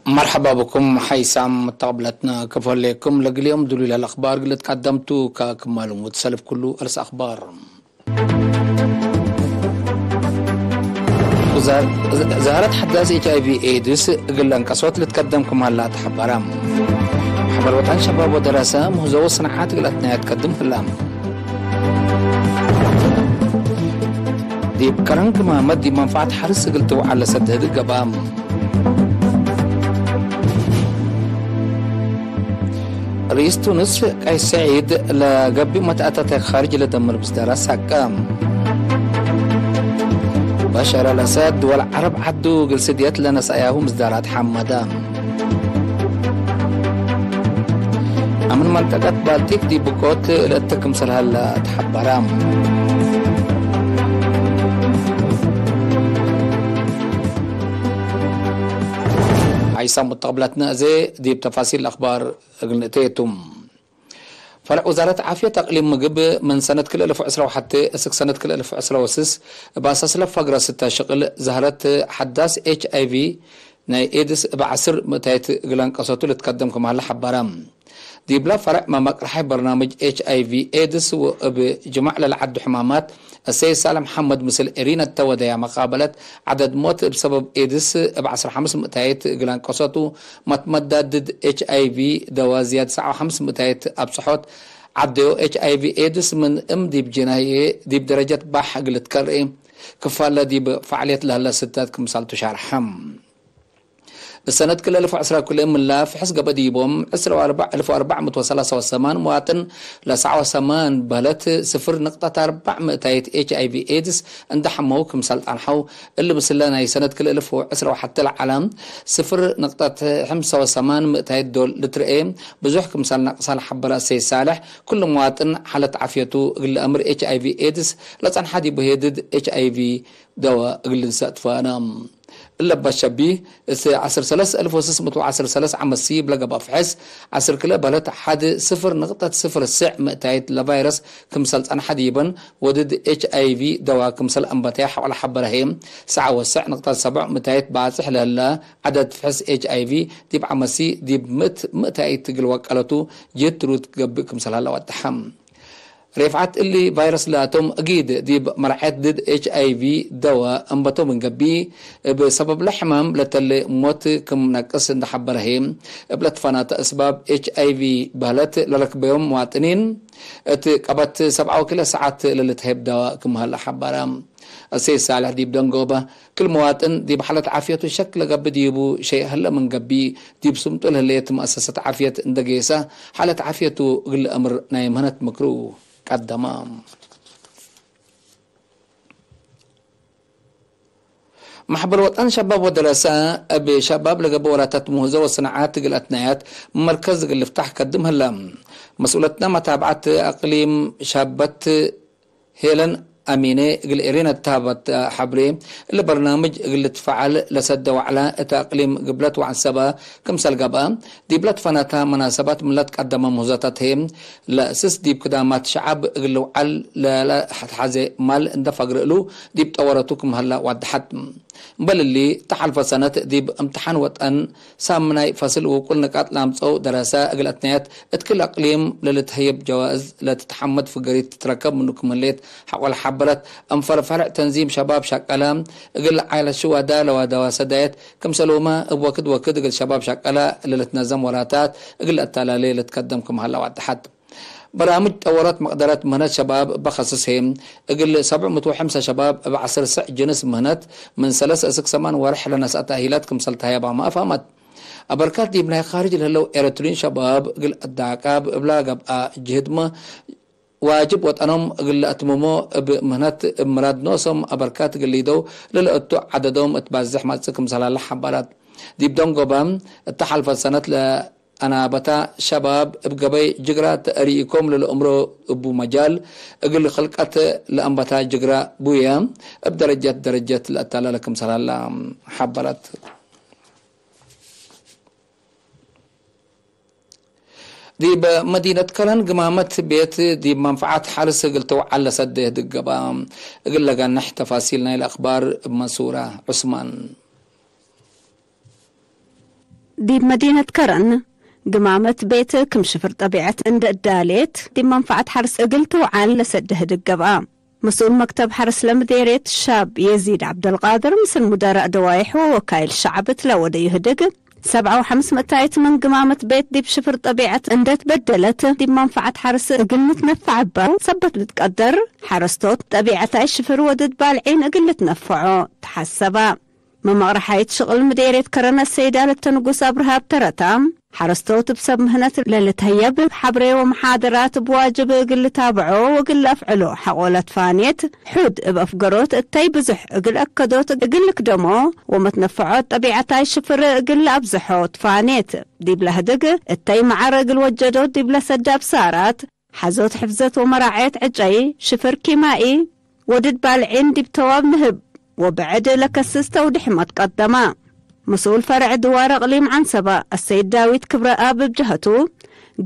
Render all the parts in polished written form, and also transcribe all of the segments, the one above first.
مرحبا بكم حيسام طابلتنا كفليكم لقليهم دليل الأخبار قلت قدمتوا ككمال متسلف كله أرس أخبار ظهرت حداث HIV AIDS قل انكسوت لتقدمكم هلا تحبرام حبر وطن شباب ودراسة مهزو صناعات قلتنا يتقدم في اللام ديب كرنك محمد ديب منفعة حرس قلتوا على سد هدق قبام رئيس تونس قيس سعيد لقبي متأتت خارج لدمر بصدارة ساكام بشار الأسد والعرب عدوا قل سديات لنا ساياهم بصدارات حمدان أمن منطقة بالتيك دي بكوت لأتكم سلها تحبرام عيسى متقبلتنا زي دي بتفاصيل الأخبار قلنتيتم فرع وزارة عافية تقليم مقب من سنة كل 1010 وحتى سنة كل 1016 بأساس لفقرة 6 شغل ظهرت حداث HIV ناي إيدس بعصر متايت قلان قصوتو لتقدمكم على حبارام دي بلا فرع ما مقرحي برنامج HIV إيدس وبجمع للعد حمامات السيد سالم محمد مثل إرينا التودية مقابلة عدد موت بسبب إيدس بعصر 5 متايت قلان قصوتو متمدد HIV دوا زياد 5 متايت أبصحوت عدو HIV إيدس من دي بجناية دي بدرجة باح قلت كرئي كفالة دي بفعالية لهلا ستات كمثال تشارحم السنة كل 1010 كل من لا في حسق بديبهم 1483 مواطن لسعوا سمان بلت 0.4 HIV AIDS عند حموك مثال أنحو اللي مسلنا هي سنة كل 1010 حتى العالم 0.85 دول لترئي بزوحك مثال نقصال حبرا سي صالح كل مواطن حالة عافيته الأمر HIV AIDS لسان حدي بهيدد HIV دواء قل ساتفانا إلا بشبيه 13610 عم السيب لقى بفحص 10 كلا بلت حد 0.0 متايت لفيروس كمثال أن حديبا ودد HIV دواء كمثال أنبتاح على حبرهيم 9.7 متايت باسح للا عدد فحص HIV ديب عم السي ديب متايت قلوك قالتو جيت روت قبل كمثال هلا والتحم رفعت اللي فيروس لاتهم أكيد دي مرحلة ضد HIV دواء أنبتوا من قبي بسبب الحمام لتل موت كم نقص نحبرهم بلتفنات أسباب HIV بهلت للكبيهم مواطنين قبت 7 كلا ساعات للتهب دواء كم هلا حبرهم السيد صالح دي بدنقوبة كل مواطن دي بحالة عافيته شكل قبل ديبو شيء هلا من قبي دي بسمتو لهلية مؤسسة عافية اندقيسة حالة عافيته قل أمر نايمهنة مكروه قدمام محبر وطن شباب ودراسة أبي شباب لقبوا وراتات مهزة والصناعات الأثنيات مركز اللي فتح قدمها اللام مسؤولتنا متابعة أقليم شابة هيلن أمينة قل إيرينا التابت حبري البرنامج قل تفعل لسد وعلى تأقليم قبلت وعن سبا كمسال قبا دي بلت فناتها مناسبات من لا تقدم مهزاتهم لأسس دي بقدامات شعب قل وعل لا حزي مال اندفع قرقلو دي بتورتوكم هلا وعدحت بل اللي تحلف سنة دي بامتحان وطن سامناي فصل وكل نقاط لامصو دراسة قل أثنيات اتكل أقليم للتهيب جوائز لا تتحمد في قريت تتركب منكم الليت حول حبرت أنفر فرع تنظيم شباب شاكلا قل عائلة شهداء لو دواسدات كم سلومة بوكد وكد قل شباب شاكلا اللي تنظم وراتات قل التالالي اللي تقدمكم هلا وعدحت برامج طورت مقدرات مهنات شباب بخصصهم قل 705 شباب بعصر سع جنس مهنات من 3 سمان ورحلة ناس تأهيلات كم سلتها يبا ما فهمت أبركات دي بناي خارج لهلو إيرترين شباب قل الدعاقاب بلا قبقى جهدما واجب وطنهم قل أتممو بمهنات مراد نوسم أبركات قل يدو للأتو عددهم اتبازح ما تسكم سلالة حبارات دي بدون قبام التحل فالسنة أنا بتا شباب بقبي جقرا تأريكم للأمر أبو مجال أقول خلقات لأنبتا جقرا بويا بدرجة الأتالة لكم سلالة حبارات دي بمدينة كلان قمامت بيت دي منفعات حارس قلتو على سده دقبام قل لقى نح تفاصيلنا الأخبار بمنصورة عثمان دي مدينة كرن قمامة بيت كم شفر طبيعة عند الداليت دي منفعة حرس قلت وعال لسده القبام. مسؤول مكتب حرس لمديرية الشاب يزيد عبد القادر مثل مدراء دوايح ووكايل الشعب تلود يهدق 7,500 من قمامة بيت دي بشفر طبيعة عند تبدلت دي منفعة حرس قلت نفع با صبت بتقدر حرستوت طبيعة الشفر ودد بالعين قلت نفعه تحسبا. مما رحايت شغل مديرية كرنا السيدة للتنقص أبرهاب ترتام حرستوت بسب مهنة للتهيب بحبري ومحاضرات بواجب قل تابعوه وقل أفعلوه حقولة فانيت حود بأفقروت التاي بزح قل أكدوت قل كدمو ومتنفعوت طبيعتاي شفر قل أبزحوت فانيت دي بلهدق التاي معرق الوجدوت دي بلا سجاب سارات حزوت حفزت ومراعيت عجي شفر كيمائي ودد بالعين دي بتواب نهب وبعد لك السستة ودحمة قدما. مسؤول فرع دوار اقليم عنسبة السيد داويد كبراء بجهته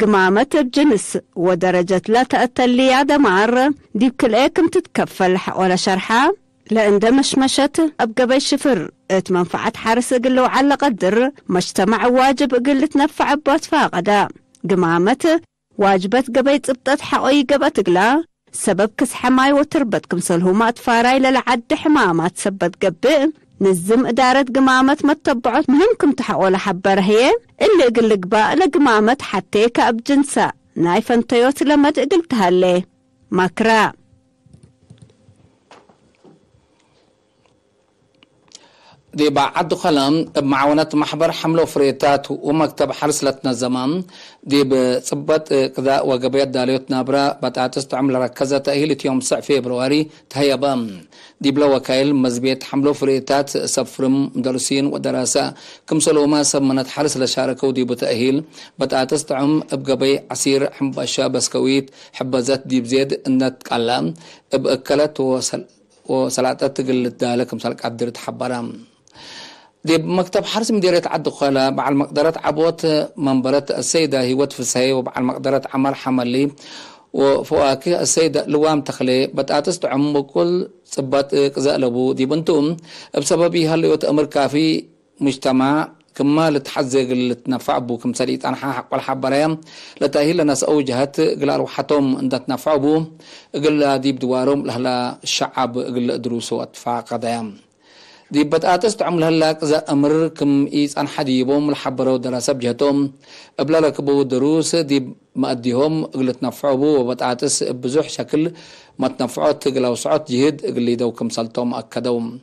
قمامة بجنس ودرجة لا تأتلي يا دمار دي بكل ايكم تتكفل ولا شرحة لان مشمشت ابقى بيشفر منفعة حارس قلو على قدر مجتمع واجب قل تنفع بوت فاقدا قمامة واجبت قبيت ابطت حقوي قبت قلا سبب كس حماي وتربت كمسلهمات فاراي للعد حمامات سبت قبئ نزم إدارة قمامة متبعت مهمكم تحقول حبر هي اللي قلق بقى لقمامة حتى كأب جنسا نايفن تيوت لما قلتها لي مكرا. دي بعد خلام بمعاونة محبر حملة فريتات ومكتب حرس لتنا زمان دي بصبت كذا وقبيت داليوت نابرا بتعتست عمل ركزة تأهيلة يوم 9 فبراير تهيبا دي بلا وكايل مزبيت حملة فريتات سفرم مدرسين ودراسة كم سلوما سمنت حرس لشاركة ودي بتأهيل بتعتست عم بقبي عسير حمباشا بسكويت حبزات دي بزيد انت قلام بأكلت وسلاتات قلت دالك مسالك عبدرت حبرام دي مكتب حرس مديرية عد خلا مع المقدرة عبوت منبرة السيدة هيوت فسهي ومع المقدرة عمر حملي وفواكه السيدة لوام تخلي بتعتست عم كل صبات قزاء لبو دي بنتم بسببها اللي يتأمر كافي مجتمع كما لتحزق اللي تنفع بو كم سريت أنا حق والحبرية لتأهيل الناس أوجهت قل أروحتهم أن تنفع بو قل دي بدوارهم لهلا الشعب قل دروسه أتفاع قضايا دي بتأتست عمل هلاك إذا أمر كم إيس عن حديبهم الحبروا دراسة بجهتهم قبل لك بو دروس دي ما أديهم قل تنفعوا بو وبتأتس بزوح شكل ما تنفعوا تقلوا صعود جهد قل يدو كم سلطهم أكدوم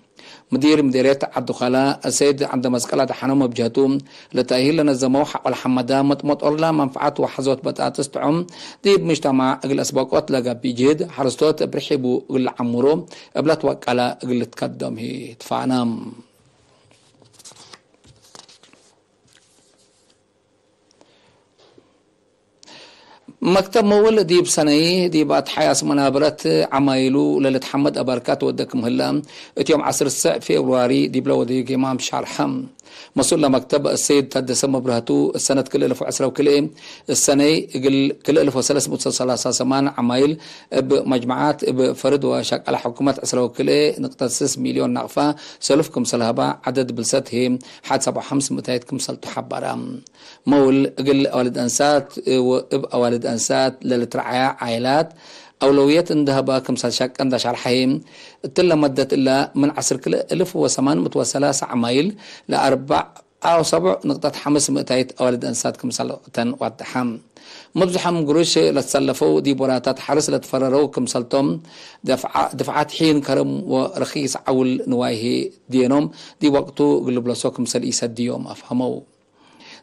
مديرية عبد خلا السيد عند مسكلة حنوم بجهتهم لتأهيل لنا الزموح والحمدة مطور لا منفعات وحزوت بتأتست عم دي بمجتمع قل أسباقات لقى بجهد حرستوت برحبوا قل عمرو قبل توكلا قل تقدم هي تفعنا مكتب مول دي بسنة دي بعد حياس منابرات عمايلو للتحمد أبركات ودكم هلا يوم 10 فبراير دي بلو دي إمام شارحم مسؤول لمكتب السيد تدسم برهتو السنة كل 1010 وكل السنة كل 1303 عمايل بمجموعات بفرد وشك على حكومة 10 وكل نقطة 6 مليون نقفة سلفكم سلهبا عدد بلساتهم حد 7,500 كم سلتو حبرام مول قل والد أنسات وابقى والد أنسات للترعاية عائلات أولويات اندهبا كم سلشك عند شرحهم تلا مدت إلا من 10 كل 1803 عمايل ل4 أو 7 نقطة 500 والد أنسات كم سلطن واتحام مبزحم قروش لتسلفوا دي براتات حرس لتفرروا كم سلطم دفعات حين كرم ورخيص عول نوايه دينهم دي وقتو قلب لسوكم سليسة ديوم أفهموا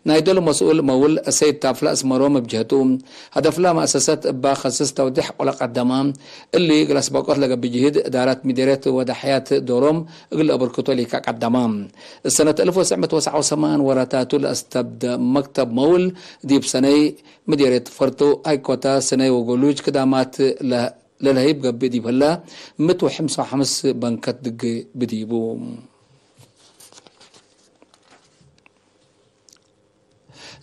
نايدول مسؤول مول السيد تافلا اسمروم بجهتهم هدف لا مؤسسات باخصص توضيح ولا قدمام اللي جلس باقات لقى بجهد ادارات مديريات ودحيات دورهم قل ابركتو لي قدمام السنه 1989 وراتاتو لاستبدا مكتب مول دي بسنه مديريه فرتو ايكوتا سنه وقولوج قدامات للهيب قبي دي بلا 155 بنكات دق بديبو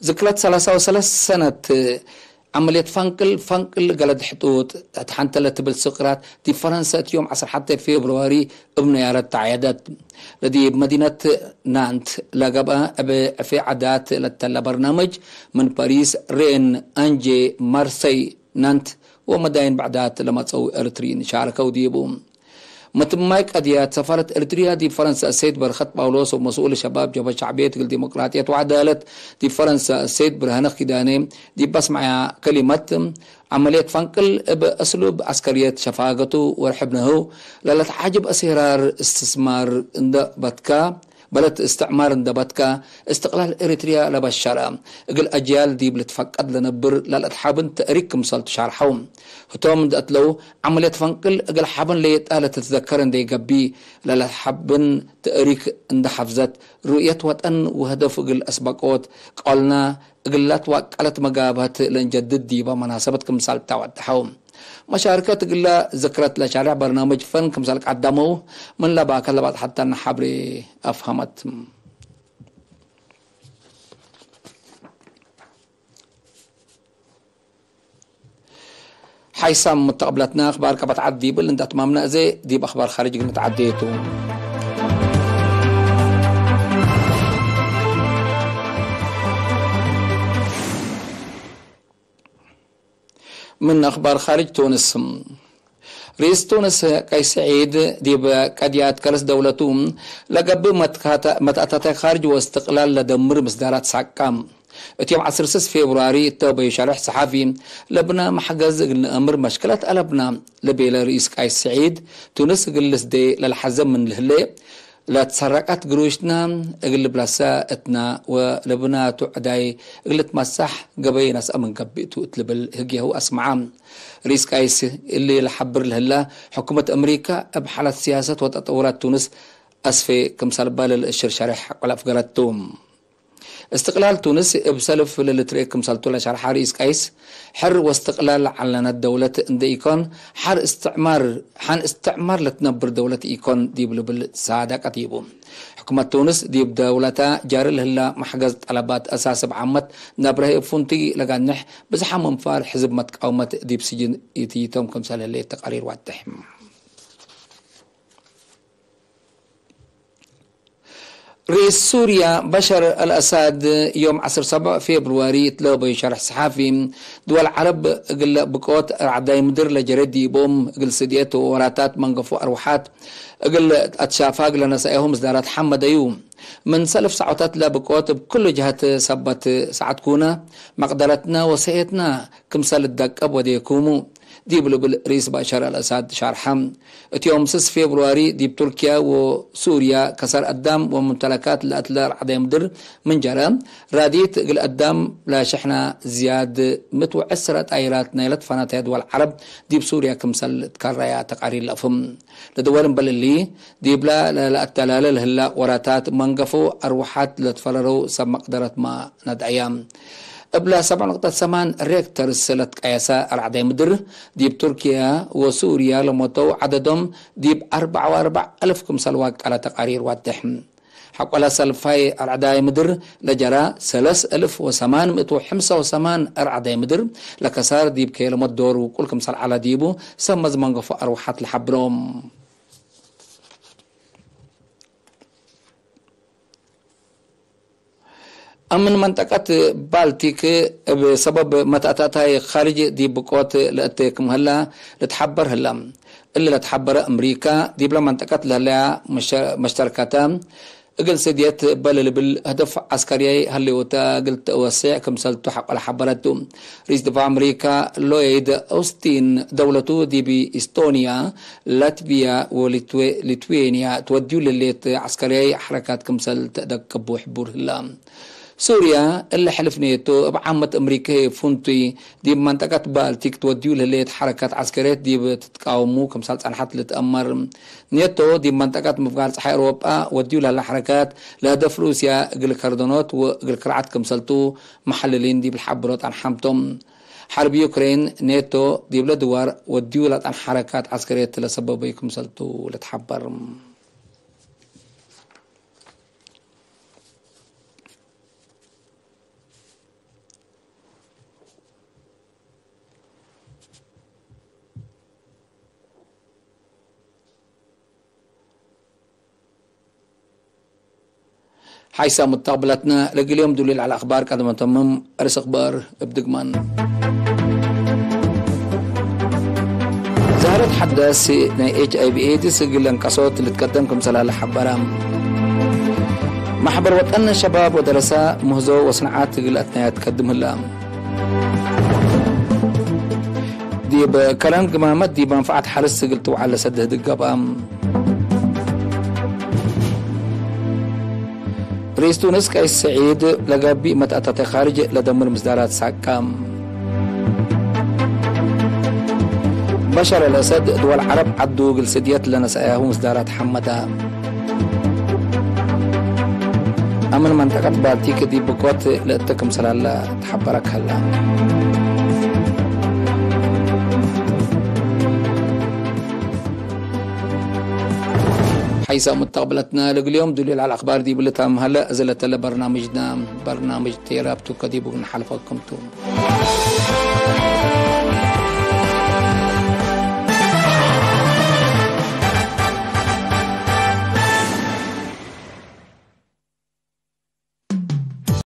ذكرت 33 سنة عملية فنقل قلد حدود تحنتلة بالسقرات دي فرنسا يوم 11 فبراير ابن يارات تعيادات لدي بمدينة نانت لقبها في عادات للتلا برنامج من باريس رين أنجي مارسي نانت ومداين بعدات لما تسوي إرترين شاركوا ديبهم متمايك أديات سفارة إرتريا دي فرنسا السيد برخط باولوس ومسؤول الشباب جبهة شعبية الديمقراطية وعدالة دي فرنسا السيد برهانة خداني دي بس مع كلمة عملية فنقل بأسلوب عسكرية شفاقته ورحبنه للا تعجب أسرار استثمار بتكا بلد استعمار اندبتك استقلال إريتريا لبشرة اقل أجيال دي بلتفقد لنبر للأتحابن تأريك مصال شارحهم هتوم دقتلو عملية فنقل اقل حابن ليتقالة تتذكرن دي قبي للأتحابن تأريك اند حفظت رؤية وطن وهدف اقل أسبقوت قالنا اقلات وقالت مقابات لنجدد دي بمناسبة كمثال بتاعت تحوم مشاركة قلة ذكرت لشارع برنامج فن كمثالك عدموه من لا باكل بعد حتى نحبري أفهمت حيسام متقبلتنا أخبار كبتعدي بل أتمامنا زي دي بأخبار خارج متعديتو من أخبار خارج تونس رئيس تونس قيس سعيد دي بقضيات كرس دولتهم لقب متأتات خارج واستقلال لدمر مصدرات ساقام اتيوم 16 فبراير التوبة شرح صحافي لبنا محجز الأمر مشكلة قلبنا لبيل رئيس قيس سعيد تونس قلس دي للحزم من الهلي لا تسرقت قروشنا اقل بلاسا اتنا ولبنا تعداي اقل تمسح قبي ناس امن قبيتو اتلبل هقيه اسمعام رئيس قيس اللي لحبر لهلا حكومة امريكا بحالة سياسة وتطورات تونس اسفي كمثال بال الشرشارح قل افقالتهم استقلال تونس بسلف للتريك كمثال لا شرح رئيس قيس حر واستقلال على الدولة اند ايكون حر استعمار لتنبر دولة ايكون دي بلبل سعادة قتيبو حكومة تونس دي بدولتا جار لهلا محجز طلبات اساس بعمت نبره فونتي لقانح بزحام منفار حزب متقاومة دي بسجن يتيتم كمثال اللي تقارير واتحم رئيس سوريا بشر الأسد يوم 17 فبراير تلوبي شرح صحافي دول العرب قل بقوت أعداء مدر لجردي بوم قل سديت وراتات منقفو أروحات قل أتشافاق لنسائهم زدارات حمد أيوم من سلف ساعتات لا بقوت بكل جهة سبت ساعت كونا مقدرتنا وسيتنا كمثال الدقب وديكومو دي بالرئيس بشار الأسد شرحم يوم 6 فبراير دي بتركيا وسوريا كسر الدم وممتلكات الأتلار عدم در من جرى راديت قل الدم لا شحنة زياد متوعسرة أيرات نيلت فناتها دول العرب دي بسوريا كمثل تكرر تقارير الأفم لدول بللي دي بلا التلال الهلا وراتات منقفو أروحات لتفرروا سب مقدرة ما ندعيام قبل 7.8 ريكتر سلة قياسة العدي مدر ديب تركيا وسوريا لموتو عددهم ديب 44,000 كمثال واق على تقارير واتحم حق على سلفاي العدي مدر لجرى 3,885 العدي مدر لكسار ديب كيلو مدور وكل كمثال على ديبو سمز منقفو أروحات لحبرهم أمن منطقة بالتيك بسبب متأتاتها خارج دي بقوات لأتيك مهلا لتحبر هلا اللي لتحبر أمريكا دي بلا منطقة لها مشتركات قل سديت بل بالهدف عسكري هل وتا قلت وسع كمثال تحق على حبرته رئيس دفاع أمريكا لويد أوستين دولته دي بإستونيا لاتفيا وليتوانيا توديو لليت عسكري حركات كمثال تدكبو حبور هلا سوريا اللي حلف نيتو بعامة أمريكا فونتي دي منطقة بالتيك توديو لليت حركات عسكريات دي بتتقاومو كمثال صنحات لتأمر نيتو دي منطقة مفقال صحي أوروبا وديو لها حركات لهدف روسيا قل كاردونات وقل كرعات كمثالتو محللين دي بالحبرات عن حمتم حرب يوكرين نيتو دي بلا دوار وديو لها حركات عسكريات لسبب كمثالتو لتحبر حيث مستقبلتنا لقي اليوم دليل على أخبار قدم تمم أرس أخبار بدقمان. ظهرت حدث HIV/AIDS سجل انقصوت اللي تقدمكم سلالة حبرام محبر وطن شباب ودرساء مهزو وصناعات تقل أثناء تقدم اللام دي بكلام قمامات دي بمنفعة حرس سجلتو على سده دقابام. رئيس تونس كايس سعيد لقى بيئة أتاتي خارج لدمر مصدارات ساكام. بشر الأسد دول العرب عدوا قلسديات لنا سأياه مصدارات حمدا. أمن منطقة بالتيك دي بقوات لأتكم سلالة تحبرك هلا. حيث مستقبلتنا اليوم دليل على الأخبار دي بلتهم هلا أزلت برنامجنا برنامج تيرابتو كديبو من حلفكم توم.